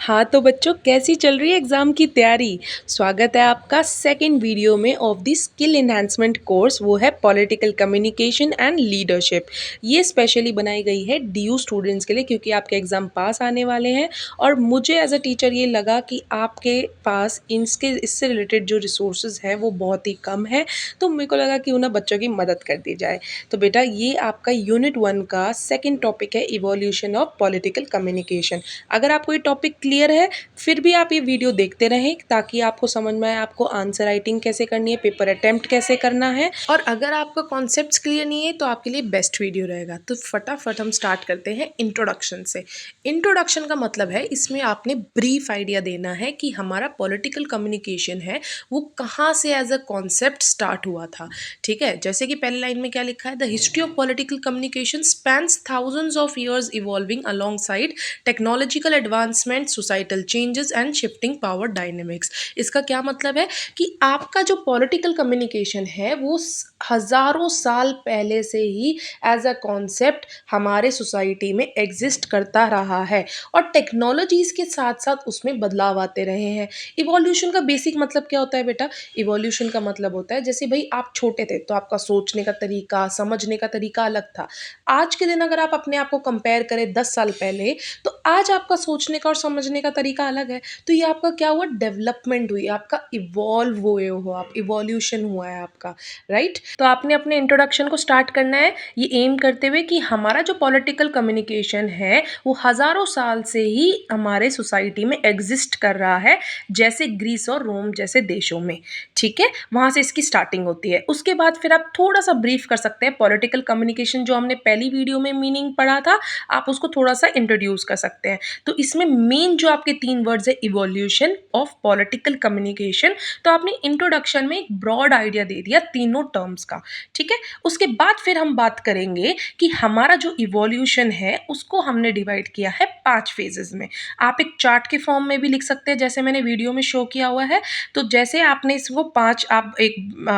हाँ तो बच्चों कैसी चल रही है एग्ज़ाम की तैयारी। स्वागत है आपका सेकंड वीडियो में of the skill enhancement course, वो है पॉलिटिकल कम्युनिकेशन एंड लीडरशिप। ये स्पेशली बनाई गई है डीयू स्टूडेंट्स के लिए क्योंकि आपके एग्ज़ाम पास आने वाले हैं और मुझे एज अ टीचर ये लगा कि आपके पास इससे रिलेटेड जो रिसोर्सेज है वो बहुत ही कम है, तो मेरे को लगा कि उन्हें बच्चों की मदद कर दी जाए। तो बेटा ये आपका यूनिट 1 का सेकेंड टॉपिक है इवोल्यूशन ऑफ पॉलिटिकल कम्युनिकेशन। अगर आपको ये टॉपिक क्लियर है फिर भी आप ये वीडियो देखते रहें ताकि आपको समझ में आए आपको आंसर राइटिंग कैसे करनी है, पेपर अटेम्प्ट कैसे करना है। और अगर आपका कॉन्सेप्ट्स क्लियर नहीं है तो आपके लिए बेस्ट वीडियो रहेगा। तो फटाफट हम स्टार्ट करते हैं इंट्रोडक्शन से। इंट्रोडक्शन का मतलब है इसमें आपने ब्रीफ आइडिया देना है कि हमारा पॉलिटिकल कम्युनिकेशन है वो कहाँ से एज अ कॉन्सेप्ट स्टार्ट हुआ था। ठीक है, जैसे कि पहली लाइन में क्या लिखा है, the history of political communication spans thousands of years evolving alongside technological advancement, societal changes and shifting power dynamics. इसका क्या मतलब है कि आपका जो पॉलिटिकल कम्युनिकेशन है वो हजारों साल पहले से ही एज अ कॉन्सेप्ट हमारे सोसाइटी में एग्जिस्ट करता रहा है और टेक्नोलॉजीज के साथ साथ उसमें बदलाव आते रहे हैं। इवोल्यूशन का बेसिक मतलब क्या होता है बेटा? इवोल्यूशन का मतलब होता है जैसे भाई आप छोटे थे तो आपका सोचने का तरीका, समझने का तरीका अलग था। आज के दिन अगर आप अपने आप को कंपेयर करें 10 साल पहले, तो आज आपका सोचने का और समझने का तरीका अलग है। तो ये आपका क्या हुआ? डेवलपमेंट हुई, आपका इवॉल्व हुए हो आप, इवोल्यूशन हुआ है आपका, राइट? तो आपने अपने इंट्रोडक्शन को स्टार्ट करना है ये एम करते हुए कि हमारा जो पॉलिटिकल कम्युनिकेशन है वो हजारों साल से ही हमारे सोसाइटी में एग्जिस्ट कर रहा है, जैसे ग्रीस और रोम जैसे देशों में। ठीक है, वहां से इसकी स्टार्टिंग होती है। उसके बाद फिर आप थोड़ा सा ब्रीफ कर सकते हैं पॉलिटिकल कम्युनिकेशन, जो हमने पहली वीडियो में मीनिंग पढ़ा था, आप उसको थोड़ा सा इंट्रोड्यूस कर सकते हैं। तो इसमें मेन जो आपके 3 वर्ड्स है, इवोल्यूशन ऑफ पॉलिटिकल कम्युनिकेशन। तो आपने इंट्रोडक्शन में एक ब्रॉड आइडिया दे दिया तीनों टर्म्स का। ठीक है, उसके बाद फिर हम बात करेंगे कि हमारा जो इवोल्यूशन है उसको हमने डिवाइड किया है 5 फेजेस में। आप एक चार्ट के फॉर्म में भी लिख सकते हैं जैसे मैंने वीडियो में शो किया हुआ है। तो जैसे आपने इसको 5, आप एक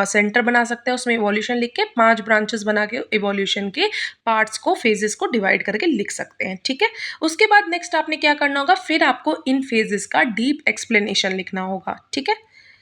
सेंटर बना सकते हैं उसमें इवोल्यूशन लिख के 5 ब्रांचेस बना के इवोल्यूशन के पार्ट्स को, फेजेस को डिवाइड करके लिख सकते हैं। ठीक है, उसके बाद नेक्स्ट आपने क्या करना होगा, फिर आपको इन फेजेस का डीप एक्सप्लेनेशन लिखना होगा। ठीक है,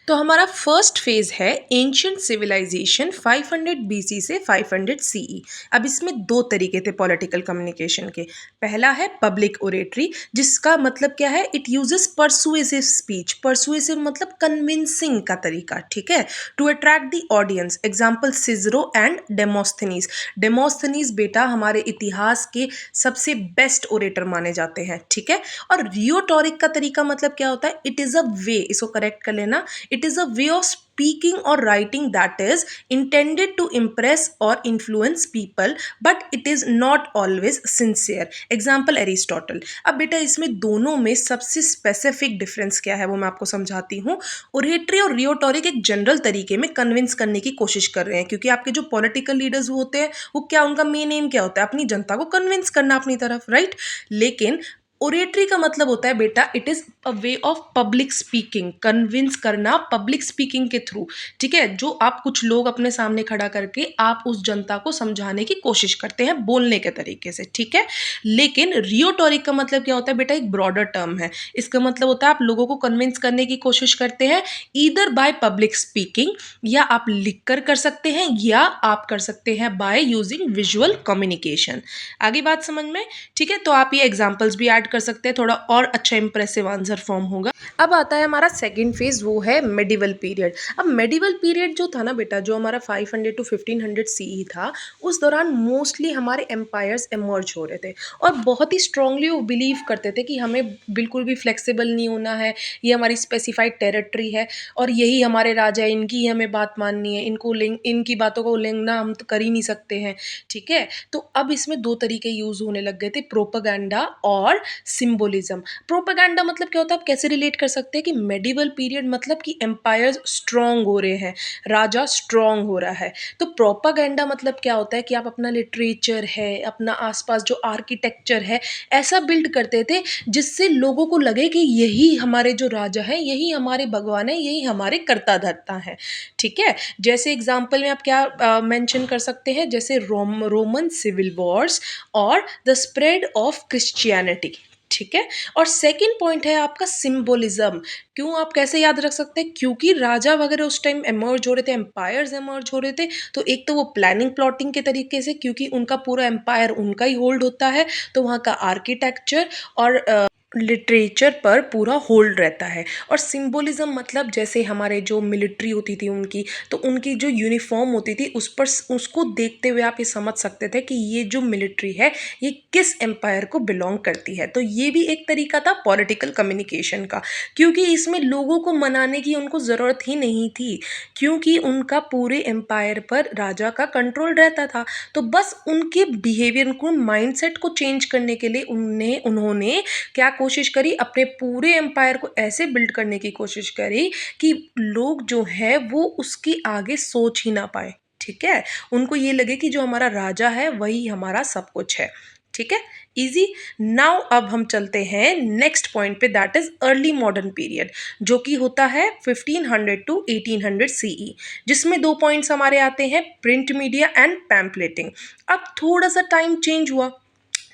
तो हमारा फर्स्ट फेज है एंशियंट सिविलाइजेशन 500 बीसी से 500 सीई। अब इसमें 2 तरीके थे पॉलिटिकल कम्युनिकेशन के। पहला है पब्लिक ओरेटरी, जिसका मतलब क्या है, it uses persuasive speech. Persuasive मतलब कन्विंसिंग का तरीका। ठीक है, to attract the audience. Example Cicero and Demosthenes. Demosthenes बेटा हमारे इतिहास के सबसे बेस्ट ओरेटर माने जाते हैं। ठीक है, और रियोटोरिक का तरीका मतलब क्या होता है, इट इज अ वे, इसको करेक्ट कर लेना, it is a way of speaking or writing that is intended to impress or influence people, but it is not always sincere. Example Aristotle. अब बेटा इसमें दोनों में सबसे स्पेसिफिक डिफरेंस क्या है वो मैं आपको समझाती हूँ। ओरेटरी और रियोटोरिक एक जनरल तरीके में कन्विंस करने की कोशिश कर रहे हैं, क्योंकि आपके जो पॉलिटिकल लीडर्स होते हैं वो क्या, उनका मेन एम क्या होता है, अपनी जनता को कन्विंस करना अपनी तरफ, राइट? लेकिन ओरेटरी का मतलब होता है बेटा, it is a way of public speaking, convince करना पब्लिक स्पीकिंग के थ्रू। ठीक है, जो आप कुछ लोग अपने सामने खड़ा करके आप उस जनता को समझाने की कोशिश करते हैं बोलने के तरीके से। ठीक है, लेकिन रियोटोरिक का मतलब क्या होता है बेटा, एक ब्रॉडर टर्म है। इसका मतलब होता है आप लोगों को कन्विंस करने की कोशिश करते हैं ईदर बाय पब्लिक स्पीकिंग, या आप लिख कर सकते हैं, या आप कर सकते हैं बाय यूजिंग विजुअल कम्युनिकेशन। आगे बात समझ में? ठीक है, तो आप ये एग्जांपल्स भी ऐड कर सकते हैं, थोड़ा और अच्छा इंप्रेसिव आंसर फॉर्म होगा। अब आता है हमारा सेकंड फेज, वो है मेडिवल पीरियड। अब मेडिवल पीरियड जो था ना बेटा, जो हमारा 500 टू 1500 सीई था, उस दौरान मोस्टली हमारे एम्पायर्स इमर्ज हो रहे थे और बहुत ही स्ट्रांगली वो बिलीव करते थे कि हमें बिल्कुल भी फ्लेक्सिबल नहीं होना है, ये हमारी स्पेसिफाइड टेरिटरी है और यही हमारे राजा है, इनकी ही हमें बात माननी है, इनकी बातों को उल्लंघना हम तो कर ही नहीं सकते हैं। ठीक है, तो अब इसमें 2 तरीके यूज होने लग गए थे, प्रोपेगेंडा और सिंबोलिज्म। प्रोपेगेंडा मतलब क्या होता है, आप कैसे रिलेट कर सकते हैं कि मेडिवल पीरियड मतलब कि एम्पायर्स स्ट्रांग हो रहे हैं, राजा स्ट्रांग हो रहा है। तो प्रोपेगेंडा मतलब क्या होता है कि आप अपना लिटरेचर है, अपना आसपास जो आर्किटेक्चर है, ऐसा बिल्ड करते थे जिससे लोगों को लगे कि यही हमारे जो राजा है, यही हमारे भगवान है, यही हमारे कर्ता धर्ता है। ठीक है, जैसे एग्जाम्पल में आप क्या मेंशन कर सकते हैं, जैसे रोमन सिविल वॉर्स और द स्प्रेड ऑफ क्रिश्चियनिटी। ठीक है। और सेकंड पॉइंट है आपका सिंबोलिज्म। क्यों, आप कैसे याद रख सकते हैं? क्योंकि राजा वगैरह उस टाइम इमर्ज हो रहे थे, एम्पायर्स इमर्ज हो रहे थे, तो एक तो वो प्लानिंग प्लॉटिंग के तरीके से, क्योंकि उनका पूरा एम्पायर उनका ही होल्ड होता है, तो वहाँ का आर्किटेक्चर और लिटरेचर पर पूरा होल्ड रहता है। और सिंबोलिज्म मतलब जैसे हमारे जो मिलिट्री होती थी उनकी, तो उनकी जो यूनिफॉर्म होती थी उस पर उसको देखते हुए आप ये समझ सकते थे कि ये जो मिलिट्री है ये किस एम्पायर को बिलोंग करती है। तो ये भी एक तरीका था पॉलिटिकल कम्युनिकेशन का, क्योंकि इसमें लोगों को मनाने की उनको ज़रूरत ही नहीं थी, क्योंकि उनका पूरे एम्पायर पर राजा का कंट्रोल रहता था। तो बस उनके बिहेवियर को, माइंडसेट को चेंज करने के लिए उन्होंने क्या कोशिश करी, अपने पूरे एम्पायर को ऐसे बिल्ड करने की कोशिश करी कि लोग जो है वो उसके आगे सोच ही ना पाए। ठीक है, उनको ये लगे कि जो हमारा राजा है वही हमारा सब कुछ है। ठीक है, इजी। नाउ अब हम चलते हैं नेक्स्ट पॉइंट पे, that is early modern period, जो कि होता है 1500 टू 1800 सीई, जिसमें दो पॉइंट्स हमारे आते हैं, प्रिंट मीडिया एंड पैम्पलेटिंग। अब थोड़ा सा टाइम चेंज हुआ।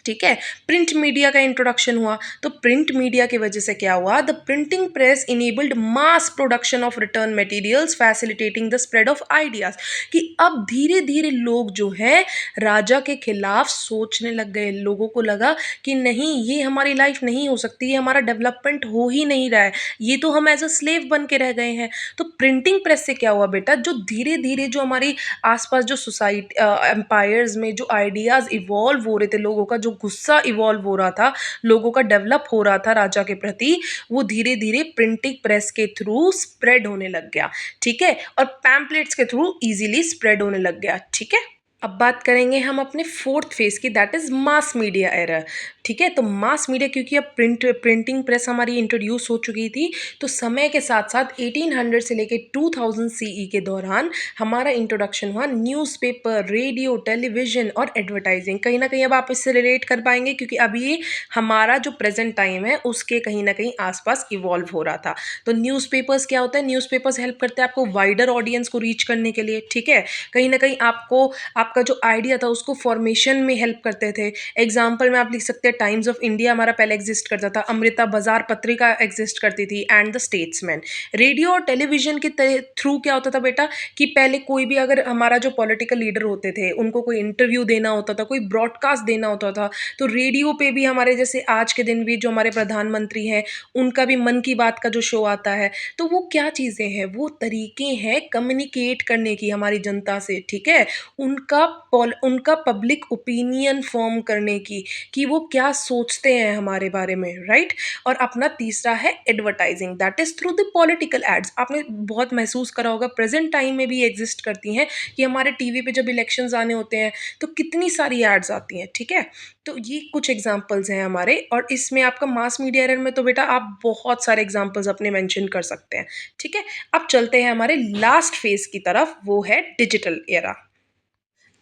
ठीक है, प्रिंट मीडिया का इंट्रोडक्शन हुआ। तो प्रिंट मीडिया की वजह से क्या हुआ, the printing press enabled mass production of return materials facilitating the spread of ideas. कि अब धीरे धीरे लोग जो है राजा के खिलाफ सोचने लग गए। लोगों को लगा कि नहीं, ये हमारी लाइफ नहीं हो सकती, ये हमारा डेवलपमेंट हो ही नहीं रहा है, ये तो हम एज अ स्लेव बन के रह गए हैं। तो प्रिंटिंग प्रेस से क्या हुआ बेटा, जो धीरे धीरे जो हमारी आसपास जो सोसाइटी एम्पायर्स में जो आइडियाज़ इवॉल्व हो रहे थे, लोगों का जो गुस्सा इवॉल्व हो रहा था, लोगों का डेवलप हो रहा था राजा के प्रति, वो धीरे धीरे प्रिंटिंग प्रेस के थ्रू स्प्रेड होने लग गया। ठीक है, और पैम्पलेट्स के थ्रू इजीली स्प्रेड होने लग गया। ठीक है, अब बात करेंगे हम अपने फोर्थ फेज की, that is mass media era. ठीक है, तो मास मीडिया, क्योंकि अब प्रिंटिंग प्रेस हमारी इंट्रोड्यूस हो चुकी थी, तो समय के साथ साथ 1800 से लेके 2000 सीई के दौरान हमारा इंट्रोडक्शन हुआ न्यूज़पेपर, रेडियो, टेलीविजन और एडवर्टाइजिंग। कहीं ना कहीं अब आप इससे रिलेट कर पाएंगे, क्योंकि अब ये हमारा जो प्रेजेंट टाइम है उसके कहीं ना कहीं आसपास इवॉल्व हो रहा था। तो न्यूज़पेपर्स क्या होता है, न्यूज़पेपर्स हेल्प करते हैं आपको वाइडर ऑडियंस को रीच करने के लिए। ठीक है, कहीं ना कहीं आपको आपका जो आइडिया था उसको फॉर्मेशन में हेल्प करते थे। एग्जाम्पल में आप लिख सकते हैं, टाइम्स ऑफ इंडिया हमारा पहले एग्जिस्ट करता था, अमृता बाजार पत्रिका एग्जिस्ट करती थी, एंड द स्टेट्समैन। रेडियो और टेलीविजन के थ्रू क्या होता था बेटा, कि पहले कोई भी अगर हमारा जो पॉलिटिकल लीडर होते थे उनको कोई इंटरव्यू देना होता था, कोई ब्रॉडकास्ट देना होता था, तो रेडियो पे भी हमारे, जैसे आज के दिन भी जो हमारे प्रधानमंत्री हैं उनका भी मन की बात का जो शो आता है, तो वो क्या चीज़ें हैं, वो तरीके हैं कम्युनिकेट करने की हमारी जनता से। ठीक है, उनका पब्लिक ओपिनियन फॉर्म करने की, कि वो क्या सोचते हैं हमारे बारे में, राइट। और अपना तीसरा है advertising, that is through the political ads. आपने बहुत महसूस करा होगा, प्रेजेंट टाइम में भी एग्जिस्ट करती हैं, कि हमारे टीवी पे जब इलेक्शंस आने होते हैं तो कितनी सारी एड्स आती हैं। ठीक है, तो ये कुछ एग्जांपल्स हैं हमारे, और इसमें आपका मास मीडिया एरर में तो बेटा आप बहुत सारे एग्जांपल्स अपने मेंशन कर सकते हैं। ठीक है, अब चलते हैं हमारे लास्ट फेज की तरफ, वो है डिजिटल एरा।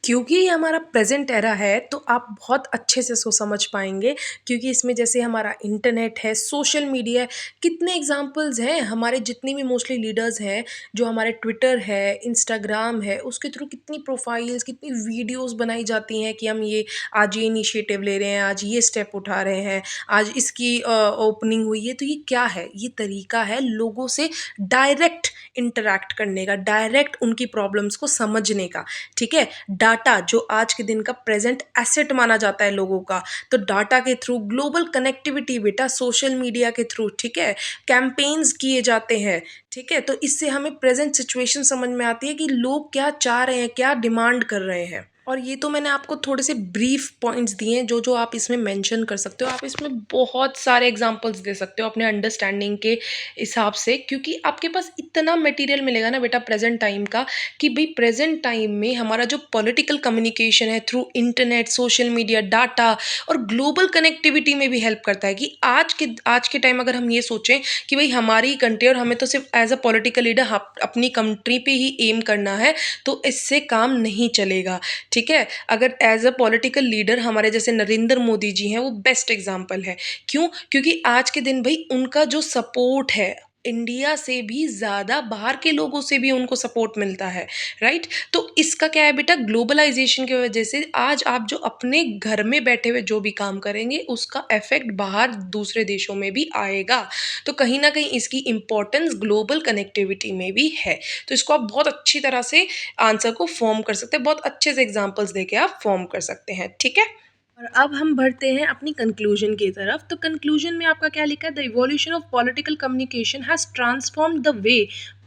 क्योंकि ये हमारा प्रेजेंट एरा है तो आप बहुत अच्छे से इसको समझ पाएंगे, क्योंकि इसमें जैसे हमारा इंटरनेट है, सोशल मीडिया है, कितने एग्जांपल्स हैं हमारे, जितने भी मोस्टली लीडर्स हैं, जो हमारे ट्विटर है, इंस्टाग्राम है, उसके थ्रू कितनी प्रोफाइल्स, कितनी वीडियोस बनाई जाती हैं कि हम ये आज ये इनिशिएटिव ले रहे हैं, आज ये स्टेप उठा रहे हैं, आज इसकी ओपनिंग हुई है। तो ये क्या है, ये तरीका है लोगों से डायरेक्ट इंटरैक्ट करने का, डायरेक्ट उनकी प्रॉब्लम्स को समझने का। ठीक है, डाटा जो आज के दिन का प्रेजेंट एसेट माना जाता है लोगों का, तो डाटा के थ्रू ग्लोबल कनेक्टिविटी बेटा, सोशल मीडिया के थ्रू, ठीक है, कैंपेन्स किए जाते हैं। ठीक है, तो इससे हमें प्रेजेंट सिचुएशन समझ में आती है कि लोग क्या चाह रहे हैं, क्या डिमांड कर रहे हैं। और ये तो मैंने आपको थोड़े से ब्रीफ पॉइंट्स दिए हैं जो जो आप इसमें मेंशन कर सकते हो। आप इसमें बहुत सारे एग्जांपल्स दे सकते हो अपने अंडरस्टैंडिंग के हिसाब से, क्योंकि आपके पास इतना मटेरियल मिलेगा ना बेटा प्रेजेंट टाइम का, कि भाई प्रेजेंट टाइम में हमारा जो पॉलिटिकल कम्युनिकेशन है through internet, social media, data और ग्लोबल कनेक्टिविटी में भी हेल्प करता है। कि आज के टाइम अगर हम ये सोचें कि भाई हमारी कंट्री, और हमें तो सिर्फ एज अ पॉलिटिकल लीडर अपनी कंट्री पे ही एम करना है, तो इससे काम नहीं चलेगा। ठीक है, अगर एज अ पॉलिटिकल लीडर हमारे जैसे नरेंद्र मोदी जी हैं, वो बेस्ट एग्जाम्पल है। क्यों, क्योंकि आज के दिन भाई उनका जो सपोर्ट है इंडिया से भी ज़्यादा बाहर के लोगों से भी उनको सपोर्ट मिलता है, राइट? तो इसका क्या है बेटा, ग्लोबलाइज़ेशन की वजह से आज आप जो अपने घर में बैठे हुए जो भी काम करेंगे, उसका इफ़ेक्ट बाहर दूसरे देशों में भी आएगा। तो कहीं न कहीं इसकी इम्पोर्टेंस ग्लोबल कनेक्टिविटी में भी है। तो इसको आप बहुत अच्छी तरह से आंसर को फ़ॉर्म कर सकते हैं, बहुत अच्छे से एग्ज़ाम्पल्स देके आप फ़ॉर्म कर सकते हैं, ठीक है? और अब हम बढ़ते हैं अपनी कंक्लूजन की तरफ। तो कंक्लूजन में आपका क्या लिखा है, the evolution of political communication has transformed the way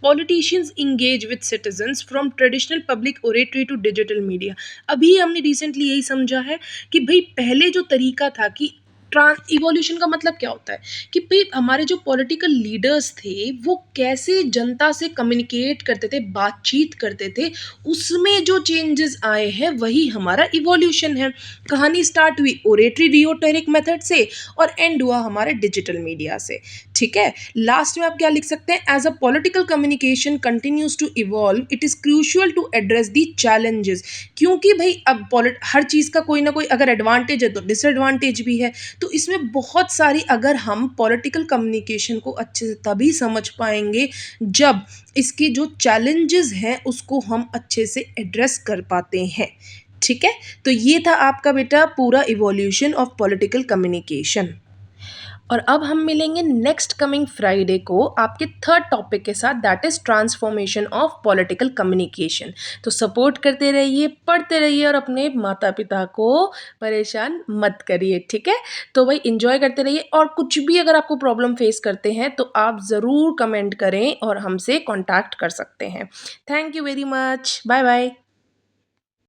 politicians engage with citizens from traditional public oratory to digital media. अभी हमने रिसेंटली यही समझा है कि भाई पहले जो तरीका था कि ट्रांस इवोल्यूशन का मतलब क्या होता है कि भाई हमारे जो पॉलिटिकल लीडर्स थे वो कैसे जनता से कम्युनिकेट करते थे, बातचीत करते थे, उसमें जो चेंजेस आए हैं वही हमारा इवोल्यूशन है। कहानी स्टार्ट हुई ओरेटरी रियोटरिक मेथड से और एंड हुआ हमारे डिजिटल मीडिया से, ठीक है? लास्ट में आप क्या लिख सकते हैं, as a political communication continues to evolve it is crucial to address the challenges. क्योंकि भाई अब हर चीज़ का कोई ना कोई अगर एडवांटेज है तो डिसएडवांटेज भी है। तो इसमें बहुत सारी, अगर हम पॉलिटिकल कम्युनिकेशन को अच्छे से तभी समझ पाएंगे जब इसके जो चैलेंजेस हैं उसको हम अच्छे से एड्रेस कर पाते हैं, ठीक है? तो ये था आपका बेटा पूरा इवोल्यूशन ऑफ पॉलिटिकल कम्युनिकेशन। और अब हम मिलेंगे नेक्स्ट कमिंग फ्राइडे को आपके थर्ड टॉपिक के साथ, that is transformation of political communication. तो सपोर्ट करते रहिए, पढ़ते रहिए और अपने माता पिता को परेशान मत करिए, ठीक है? तो भाई इंजॉय करते रहिए, और कुछ भी अगर आपको प्रॉब्लम फेस करते हैं तो आप ज़रूर कमेंट करें और हमसे कॉन्टैक्ट कर सकते हैं। Thank you very much, bye bye.